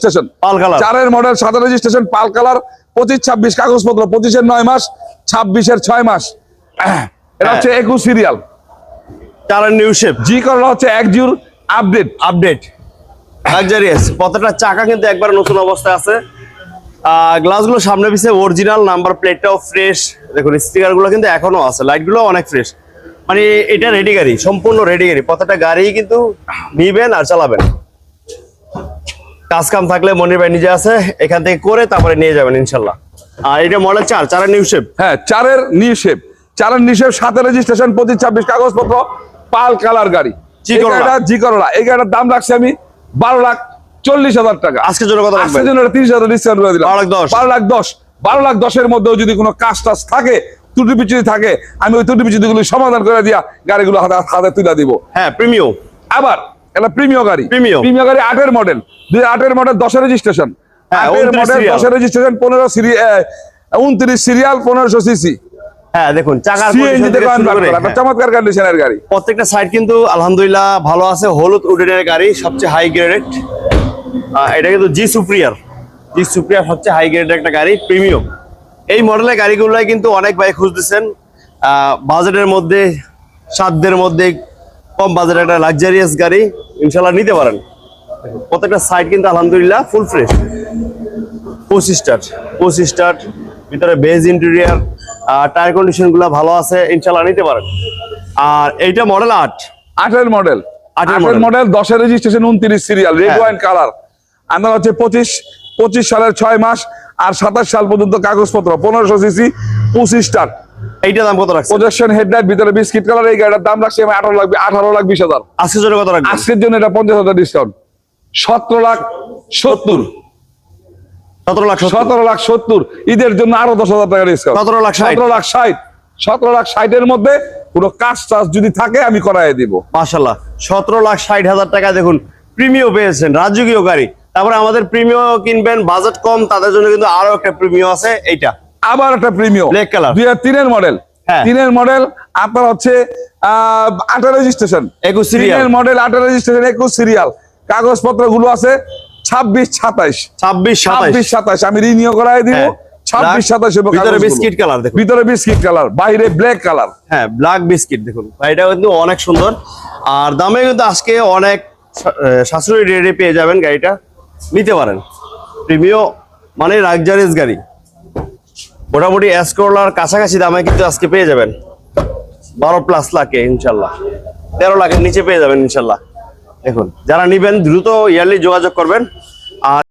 Registration, পাল colour, 4 model 7 registration, পাল colour, 25-26 কাগজপত্র, 25 9 মাস, 26 6 মাস। এটা হচ্ছে 21 সিরিয়াল, 4 নিউ শেপ, জি করলা হচ্ছে 1 জিওর আপডেট লাক্সারিয়াস। প্রত্যেকটা চাকা কিন্তু একবার নতুন অবস্থায় আছে। গ্লাসগুলো সামনে পিছে অরিজিনাল, নাম্বার প্লেটটাও ফ্রেশ। দেখুন স্টিকারগুলো কিন্তু এখনো আছে, লাইটগুলো অনেক ফ্রেশ। মানে এটা রেডি গাড়ি, সম্পূর্ণ রেডি গাড়ি। প্রত্যেকটা গাড়ি কিন্তু নিবেন আর চালাবেন। কাজ কাম থাকলে মনির ভাই নিজে আছে, এখান থেকে করে তারপরে নিয়ে যাবেন ইনশাল্লাহ। আর এটা মডেল 4 নিউ শেপ, হ্যাঁ 4 নিউ শেপ, 7 রেজিস্ট্রেশন, 25-26 কাগজপত্র, পাল কালার গাড়ি, জি করলা। এই গাড়িটার দাম রাখছি আমি 12,40,000 টাকা। আজকের জন্য কত রাখবেন? আজকের জন্য 30,000 ডিসকাউন্ট করে দিলাম, 12,10,000। 12,10,000 মধ্যে যদি কোনো কাজ টাজ থাকে, ত্রুটি বিচ্যুতি থাকে, আমি ওই ত্রুটি বিচ্যুতিগুলো সমাধান করে দিয়া গাড়িগুলো হাতে তুলে দিব। হ্যাঁ প্রিমিয়াম। আবার এটা প্রিমিয়াম গাড়ি, প্রিমিয়াম গাড়ি 8 model, 2008 model, 10 registration, 8 model, 10 registration, 29 serial, 1500 CC. হ্যাঁ দেখুন চাকার কন্ডিশন থেকে শুরু করে চমৎকার কন্ডিশনের গাড়ি। প্রত্যেকটা সাইড কিন্তু আলহামদুলিল্লাহ ভালো আছে। হলুদ উডেনের গাড়ি, সবচেয়ে হাই গ্রেডেড। এটা কিন্তু জি সুপ্রিয়ার সবচেয়ে হাই গ্রেডের একটা গাড়ি, প্রিমিয়াম। এই মডেলের গাড়িগুলোই কিন্তু অনেক ভাই খুঁজতেছেন। বাজেটের মধ্যে, সাধ্যের মধ্যে, কম বাজেটের একটা লাক্সারিয়াস গাড়ি ইনশাল্লাহ নিতে পারেন। প্রত্যেকটা সাইড কিন্তু আলহামদুলিল্লাহ ফুল ফ্রেশ। 25 স্টার্ট, ভিতরে বেজ ইন্টেরিয়ার, টায়ার কন্ডিশন গুলো ভালো আছে, ইনশাল্লাহ নিতে পারেন। আর এইটা model 8 model, 10 registration, 29 serial, red wine colour. আমার হচ্ছে 25 সালের 6 মাস আর 27 সাল পর্যন্ত কাগজপত্র, 1500 সিসি, 25 স্টার্ট। এইটা দাম কত রাখছেন? প্রজেকশন হেডলাইট, ভিতরে বিস্কিট কালার। এই গাড়িটার দাম রাখছি আমি 18,20,000। আজকের জন্য কত রাখবেন? আজকের জন্য এটা 50,000 ডিসকাউন্ট, 17,70,000। ঈদের জন্য আরো 10,000 টাকা ডিসকাউন্ট, 17,60,000 মধ্যে পুরো কাজ টাজ যদি থাকে আমি করাই দিব। মাশাআল্লাহ 17,60,000 টাকা। দেখুন প্রিমিয়াম পেয়েছেন, রাজকীয় গাড়ি। তারপরে আমাদের প্রিমিয়াম কিনবেন, বাজেট কম, তাদের জন্য কিন্তু আরো একটা প্রিমিয়াম আছে। এইটা আবার একটা premium black colour, 2003 model, 3 model, আপনার হচ্ছে 8 registration, 21 serial model, 8 registration, 21 serial. কাগজপত্র গুলো আছে 26-27। আমি রিনিউ করাই দিব। 26-27 ভিতরে বিস্কিট কালার, দেখুন ভিতরে বিস্কিট কালার, বাইরে ব্ল্যাক কালার। হ্যাঁ ব্ল্যাক বিস্কিট। দেখুন এটা কিন্তু অনেক সুন্দর। আর দামে কিন্তু আজকে অনেক সাশ্রয়ী রেটে পেয়ে যাবেন। গাড়িটা নিতে পারেন, প্রিমিয়াম মানে লাক্সারিয়াস গাড়ি। মোটামুটি এসকোলার কাছাকাছি দামে কিন্তু আজকে পেয়ে যাবেন 12+ লাখে ইনশাল্লাহ, 13 লাখের নিচে পেয়ে যাবেন ইনশাল্লাহ। দেখুন যারা নিবেন দ্রুত ইয়ারলি যোগাযোগ করবেন। আর